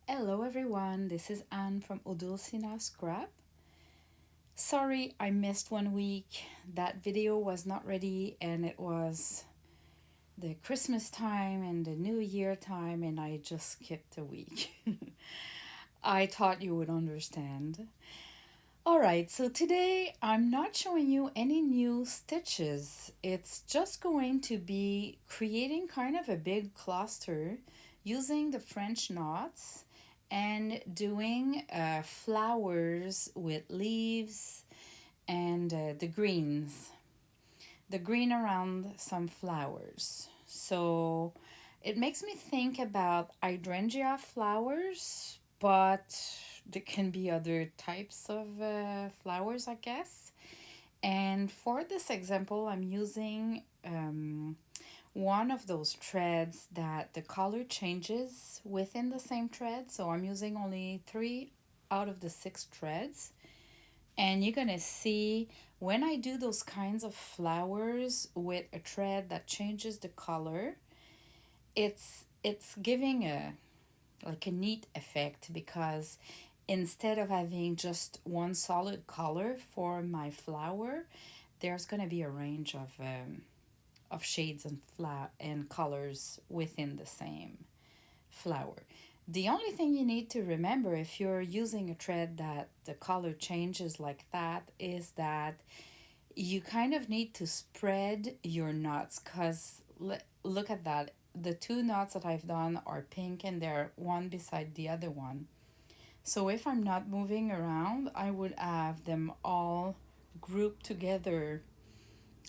Hello everyone, this is Anne from Odulcina Scrap. Sorry I missed 1 week. That video was not ready and it was the Christmas time and the New Year time and I just skipped a week. I thought you would understand. Alright, so today I'm not showing you any new stitches. It's just going to be creating kind of a big cluster using the French knots and doing flowers with leaves and the green around some flowers. So it makes me think about hydrangea flowers, but there can be other types of flowers, I guess. And for this example, I'm using one of those threads that the color changes within the same thread. So I'm using only 3 out of the 6 threads. And you're gonna see when I do those kinds of flowers with a thread that changes the color, it's giving a neat effect because instead of having just one solid color for my flower, there's gonna be a range of shades and and colors within the same flower. The only thing you need to remember if you're using a thread that the color changes like that is that you kind of need to spread your knots because look at that. The 2 knots that I've done are pink and they're one beside the other one. So if I'm not moving around, I would have them all grouped together,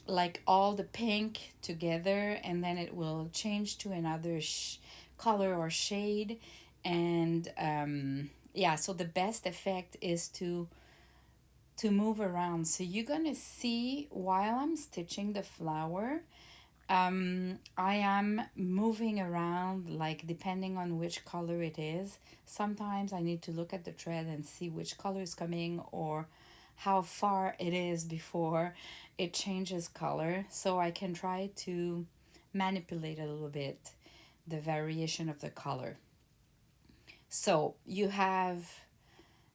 like all the pink together, and then it will change to another color or shade. And yeah, so the best effect is to move around. So you're gonna see while I'm stitching the flower, I am moving around, like depending on which color it is. Sometimes I need to look at the thread and see which color is coming or how far it is before it changes color, so I can try to manipulate a little bit the variation of the color. So you have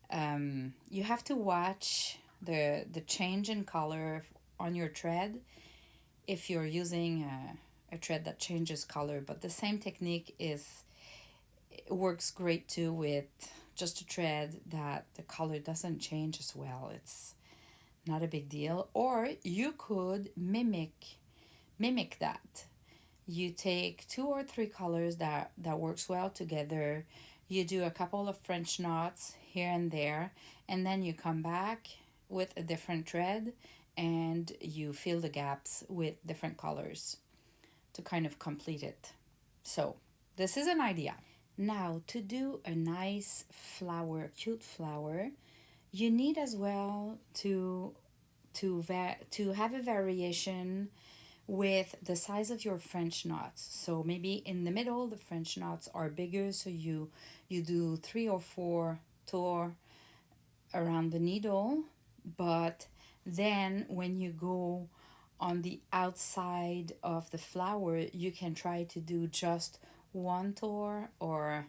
to watch the change in color on your thread if you're using a thread that changes color. But the same technique is works great too with just a thread that the color doesn't change as well. It's not a big deal. Or you could mimic that. You take 2 or 3 colors that works well together. You do a couple of French knots here and there, and then you come back with a different thread and you fill the gaps with different colors to kind of complete it. So this is an idea. Now to do a nice flower, cute flower, you need as well to have a variation with the size of your French knots. So maybe in the middle the French knots are bigger, so you do 3 or 4 tour around the needle, but then when you go on the outside of the flower, you can try to do just one tour, or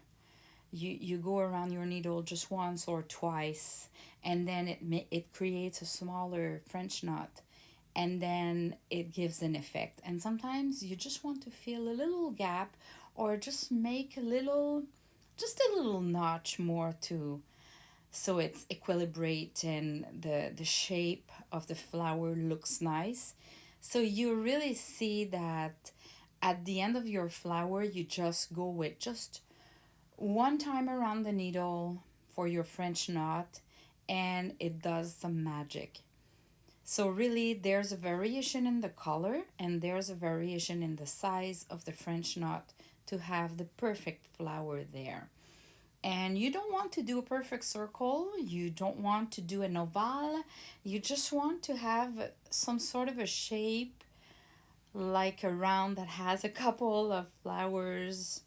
you go around your needle just once or twice, and then it creates a smaller French knot, and then it gives an effect. And sometimes you just want to fill a little gap or just make just a little notch more to so it's equilibrate and the shape of the flower looks nice. So you really see that at the end of your flower you just go with just one time around the needle for your French knot, and it does some magic. So really there's a variation in the color and there's a variation in the size of the French knot to have the perfect flower there. And you don't want to do a perfect circle, you don't want to do an oval, you just want to have some sort of a shape like a round that has a couple of flowers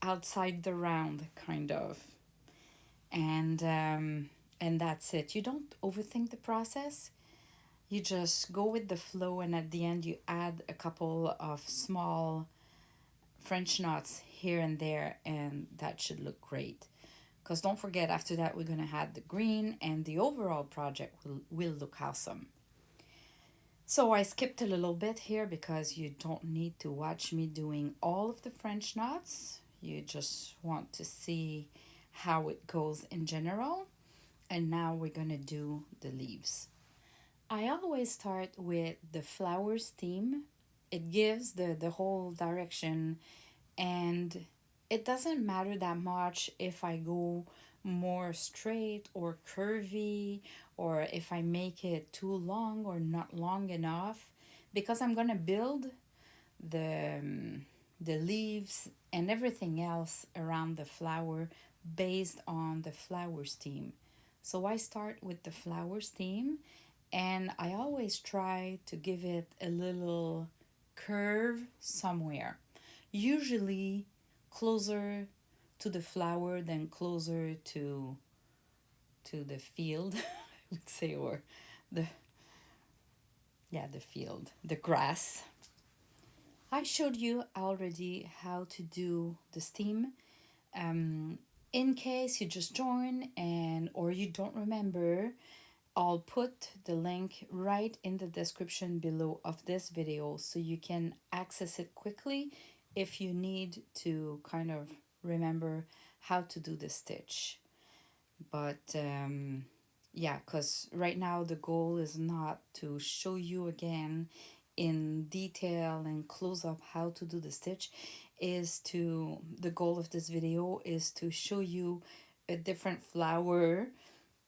outside the round, kind of. And that's it. You don't overthink the process. You just go with the flow, and at the end, you add a couple of small French knots here and there, and that should look great. Because don't forget, after that, we're going to add the green and the overall project will look awesome. So I skipped a little bit here because you don't need to watch me doing all of the French knots. You just want to see how it goes in general. And now we're going to do the leaves. I always start with the flowers theme. It gives the whole direction, and it doesn't matter that much if I go more straight or curvy, or if I make it too long or not long enough, because I'm gonna build the the leaves and everything else around the flower based on the flowers theme. So I start with the flowers theme, and I always try to give it a little curve somewhere, usually closer to the flower than closer to the field, I would say, or the the field, the grass. I showed you already how to do the steam. Um, in case you just join and or you don't remember, I'll put the link right in the description below of this video so you can access it quickly if you need to kind of remember how to do the stitch. But yeah, because right now the goal is not to show you again in detail and close up how to do the stitch. Is to the goal of this video is to show you a different flower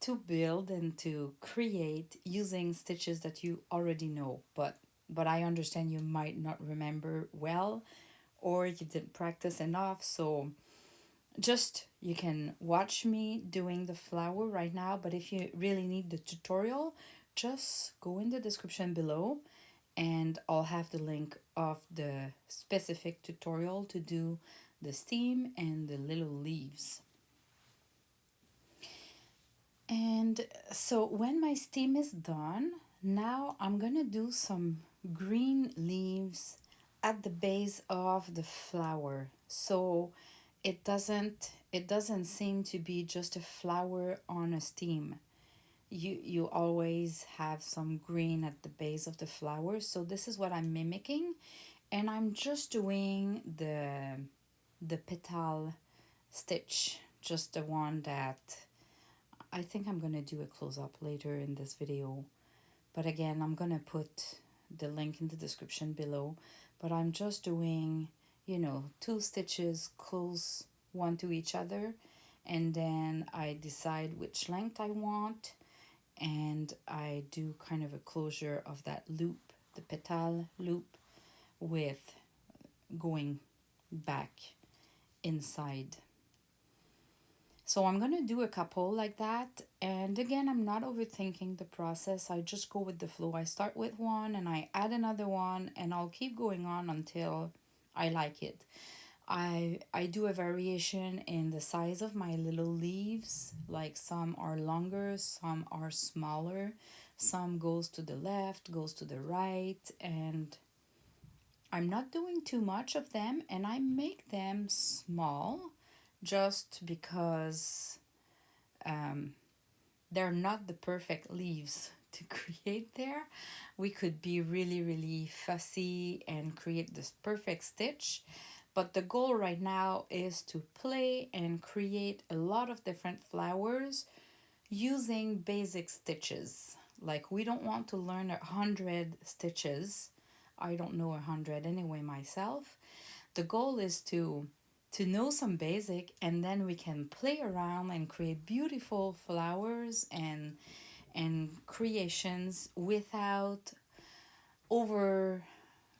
to build and to create using stitches that you already know, but I understand you might not remember well or you didn't practice enough. So just you can watch me doing the flower right now, but if you really need the tutorial, just go in the description below and I'll have the link of the specific tutorial to do the stem and the little leaves. And so when my stem is done, now I'm gonna do some green leaves at the base of the flower. So it doesn't seem to be just a flower on a stem. You always have some green at the base of the flower. So this is what I'm mimicking, and I'm just doing the petal stitch, just the one that I think I'm gonna do a close-up later in this video. But again, I'm gonna put the link in the description below. But I'm just doing, two stitches close one to each other, and then I decide which length I want, and I do kind of a closure of that loop, the petal loop, with going back inside. So I'm gonna do a couple like that. And again, I'm not overthinking the process. I just go with the flow. I start with one and I add another one and I'll keep going on until I like it. I do a variation in the size of my little leaves. Like some are longer, some are smaller. Some goes to the left, goes to the right, and I'm not doing too much of them, and I make them small just because um, they're not the perfect leaves to create there. We could be really, really fussy and create this perfect stitch. But the goal right now is to play and create a lot of different flowers using basic stitches. Like we don't want to learn 100 stitches. I don't know 100 anyway myself. The goal is to know some basic, and then we can play around and create beautiful flowers and creations without over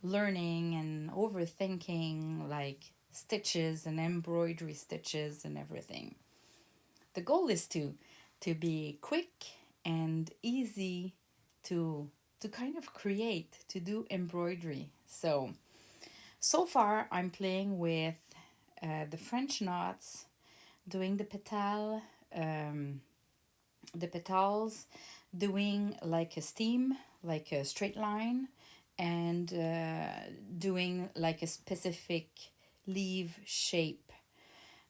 learning and overthinking like stitches and embroidery stitches and everything. The goal is to be quick and easy to to kind of create, to do embroidery. So far I'm playing with the French knots, doing um, the petals, doing like a stem, like a straight line, and doing like a specific leaf shape.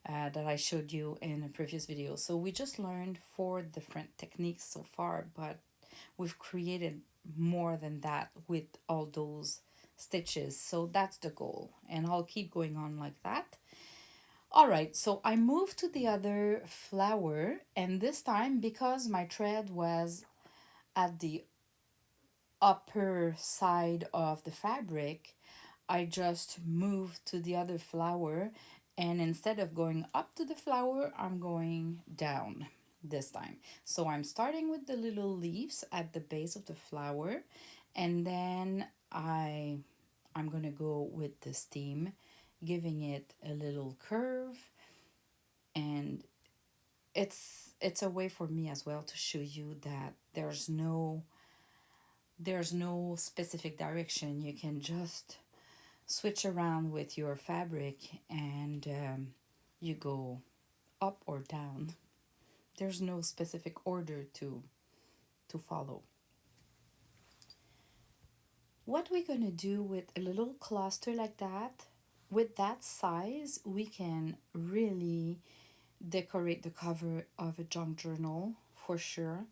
that I showed you in a previous video. So we just learned 4 different techniques so far, but we've created more than that with all those stitches. So that's the goal, and I'll keep going on like that. All right, so I moved to the other flower, and this time, because my thread was at the upper side of the fabric, I just moved to the other flower, and instead of going up to the flower, I'm going down this time. So I'm starting with the little leaves at the base of the flower, and then I'm gonna go with the stem, giving it a little curve, and it's a way for me as well to show you that there's no specific direction. You can just switch around with your fabric, and you go up or down. There's no specific order to follow. What we're gonna do with a little cluster like that, with that size, we can really decorate the cover of a junk journal for sure.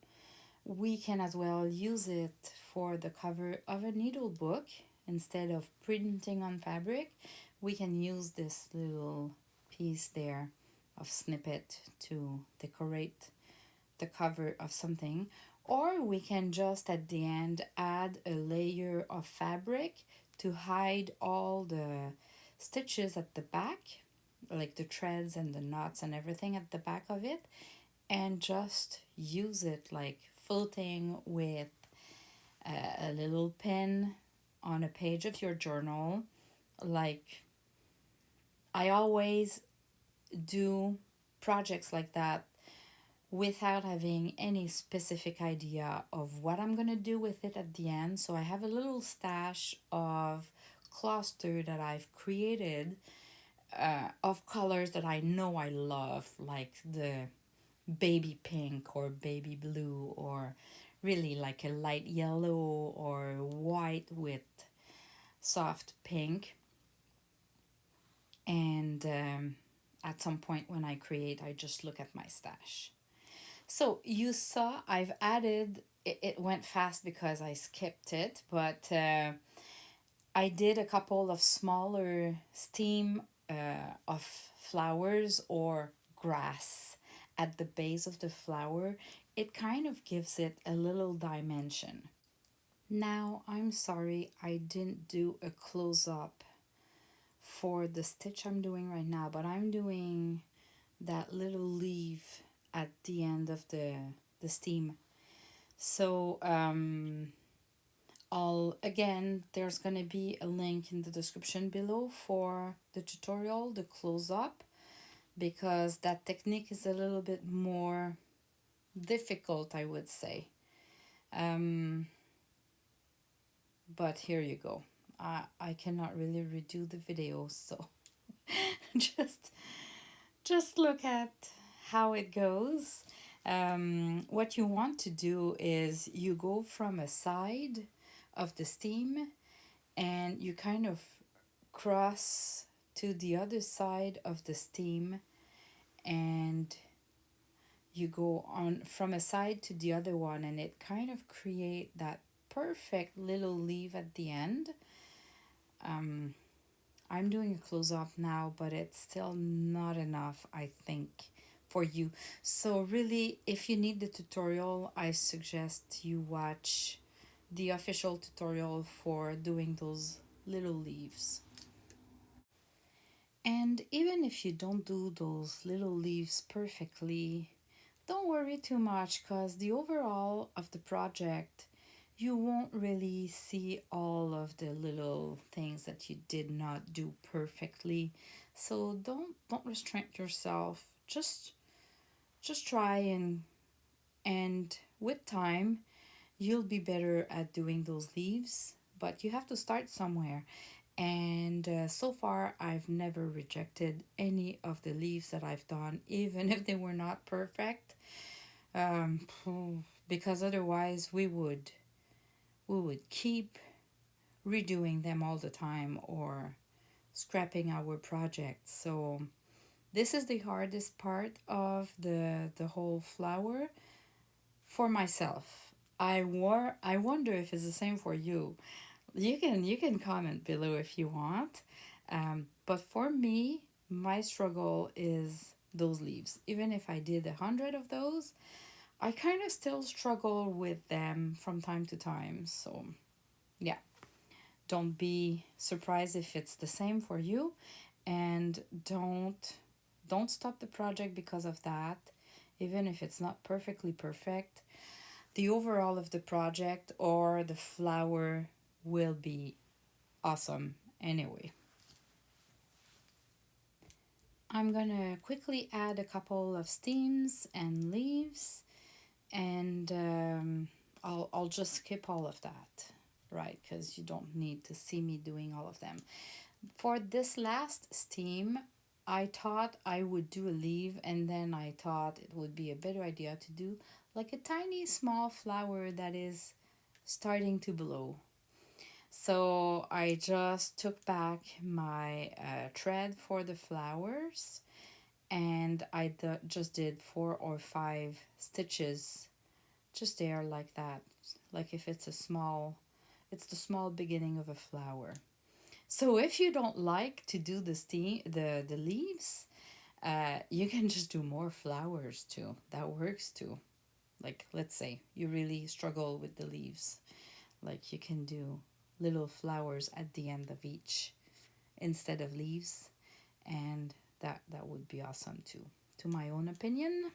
We can as well use it for the cover of a needle book. Instead of printing on fabric, we can use this little piece there of snippet to decorate the cover of something. Or we can just at the end add a layer of fabric to hide all the stitches at the back, like the threads and the knots and everything at the back of it, and just use it like floating with a little pen on a page of your journal. Like, I always do projects like that without having any specific idea of what I'm gonna do with it at the end. So I have a little stash of cluster that I've created of colors that I know I love, like the baby pink or baby blue, or really like a light yellow or white with soft pink. And at some point when I create, I just look at my stash. So you saw I've added, it went fast because I skipped it, but I did a couple of smaller stem of flowers or grass at the base of the flower. It kind of gives it a little dimension. Now, I'm sorry I didn't do a close up for the stitch I'm doing right now, but I'm doing that little leaf at the end of the stem. So I'll again, there's gonna be a link in the description below for the tutorial, the close up, because that technique is a little bit more difficult, I would say. Um, but here you go. I cannot really redo the video, so just just look at how it goes. What you want to do is you go from a side of the stem and you kind of cross to the other side of the stem, and you go on from a side to the other one, and it kind of create that perfect little leaf at the end. I'm doing a close up now, but it's still not enough, I think, for you. So really, if you need the tutorial, I suggest you watch the official tutorial for doing those little leaves. And even if you don't do those little leaves perfectly, don't worry too much, because the overall of the project, you won't really see all of the little things that you did not do perfectly. So don't restrict yourself. Just try, and with time you'll be better at doing those leaves, but you have to start somewhere. And so far, I've never rejected any of the leaves that I've done, even if they were not perfect. Um, because otherwise, we would keep redoing them all the time or scrapping our projects. So This is the hardest part of the whole flower for myself. I wonder if it's the same for you. You can comment below if you want. But for me, my struggle is those leaves. Even if I did 100 of those, I kind of still struggle with them from time to time. So yeah, don't be surprised if it's the same for you, and don't stop the project because of that. Even if it's not perfectly perfect, the overall of the project or the flower will be awesome anyway. I'm gonna quickly add a couple of stems and leaves, and I'll just skip all of that, right? Because you don't need to see me doing all of them. For this last steam, I thought I would do a leaf, and then I thought it would be a better idea to do like a tiny small flower that is starting to blow. So I just took back my thread for the flowers, and just did 4 or 5 stitches just there like that, like if it's the small beginning of a flower. So if you don't like to do the leaves, you can just do more flowers too. That works too. Like let's say you really struggle with the leaves, like you can do little flowers at the end of each instead of leaves, and that would be awesome too, to my own opinion.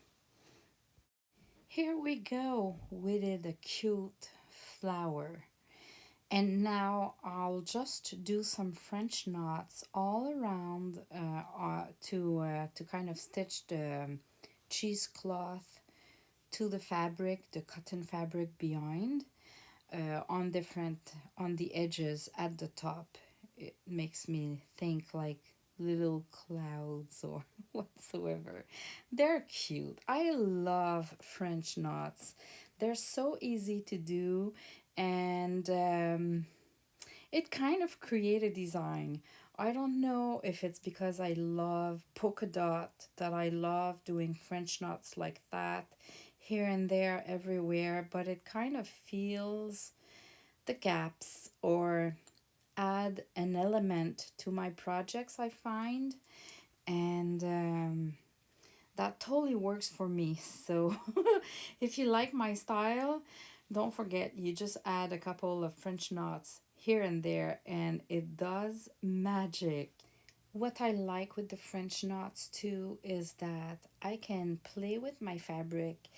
Here we go with it, a cute flower. And now I'll just do some French knots all around to kind of stitch the cheesecloth to the fabric, the cotton fabric behind, on the edges at the top. It makes me think like little clouds or whatsoever. They're cute. I love French knots. They're so easy to do, and it kind of create a design. I don't know if it's because I love polka dot that I love doing French knots like that here and there everywhere, but it kind of feels the gaps or add an element to my projects, I find, and that totally works for me. So if you like my style, don't forget you just add a couple of French knots here and there, and it does magic. What I like with the French knots too is that I can play with my fabric,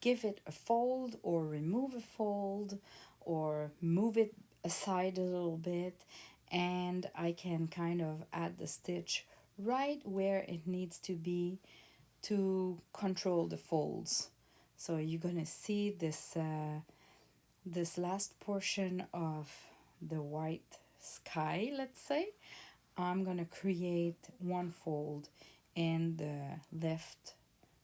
give it a fold or remove a fold or move it aside a little bit, and I can kind of add the stitch right where it needs to be to control the folds. So you're gonna see this last portion of the white sky, let's say. I'm gonna create one fold in the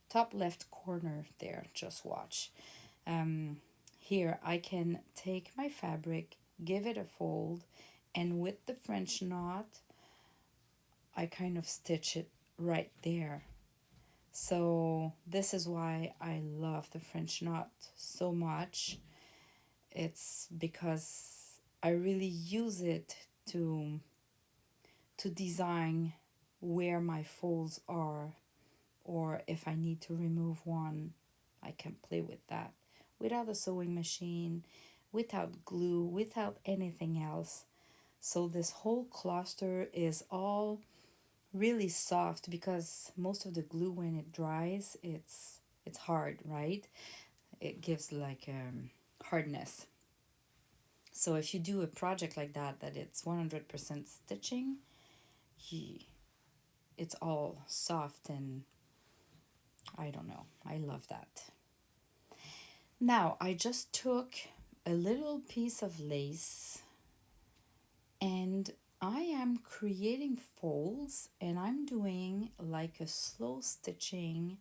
top left corner there. Just watch. Um, Here I can take my fabric, give it a fold, and with the French knot, I kind of stitch it right there. So this is why I love the French knot so much. It's because I really use it to design where my folds are, or if I need to remove one, I can play with that without a sewing machine, without glue, without anything else. So this whole cluster is all really soft because most of the glue, when it dries, it's hard, right? It gives like hardness. So if you do a project like that it's 100% stitching, it's all soft, and I don't know, I love that. Now I just took a little piece of lace, and I am creating folds, and I'm doing like a slow stitching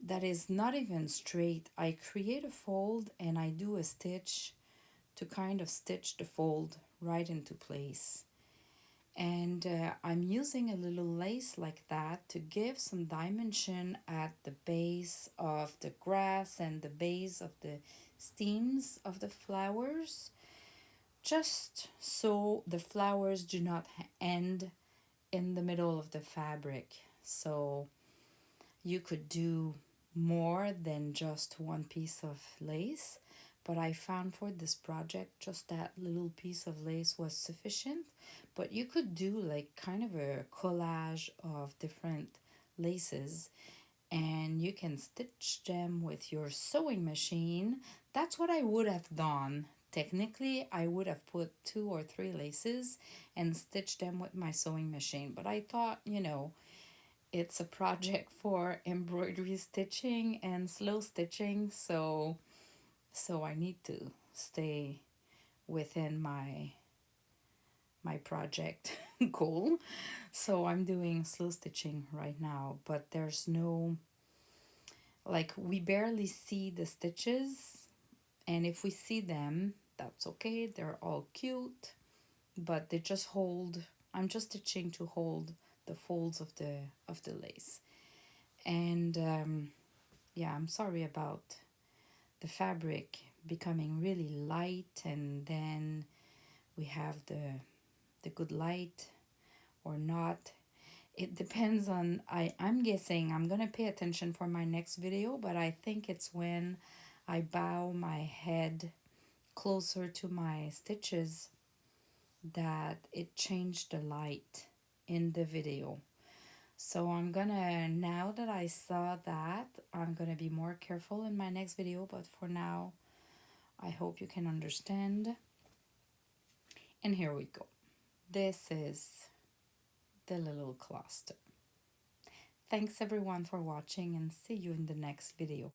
that is not even straight. I create a fold and I do a stitch to kind of stitch the fold right into place. And I'm using a little lace like that to give some dimension at the base of the grass and the base of the stems of the flowers, just so the flowers do not end in the middle of the fabric. So you could do more than just one piece of lace, but I found for this project just that little piece of lace was sufficient. But you could do like kind of a collage of different laces, and you can stitch them with your sewing machine. That's what I would have done. Technically, I would have put 2 or 3 laces and stitched them with my sewing machine, but I thought, it's a project for embroidery stitching and slow stitching, so I need to stay within my project goal. So I'm doing slow stitching right now, but there's no, like, we barely see the stitches, and if we see them, that's okay. They're all cute, but they just hold. I'm just stitching to hold the folds of the lace. And yeah, I'm sorry about the fabric becoming really light, and then we have the good light or not. It depends on, I'm guessing I'm gonna pay attention for my next video, but I think it's when I bow my head closer to my stitches that it changed the light in the video. So I'm gonna, now that I saw that, I'm gonna be more careful in my next video, but for now, I hope you can understand. And here we go. This is the little cluster. Thanks everyone for watching, and see you in the next video.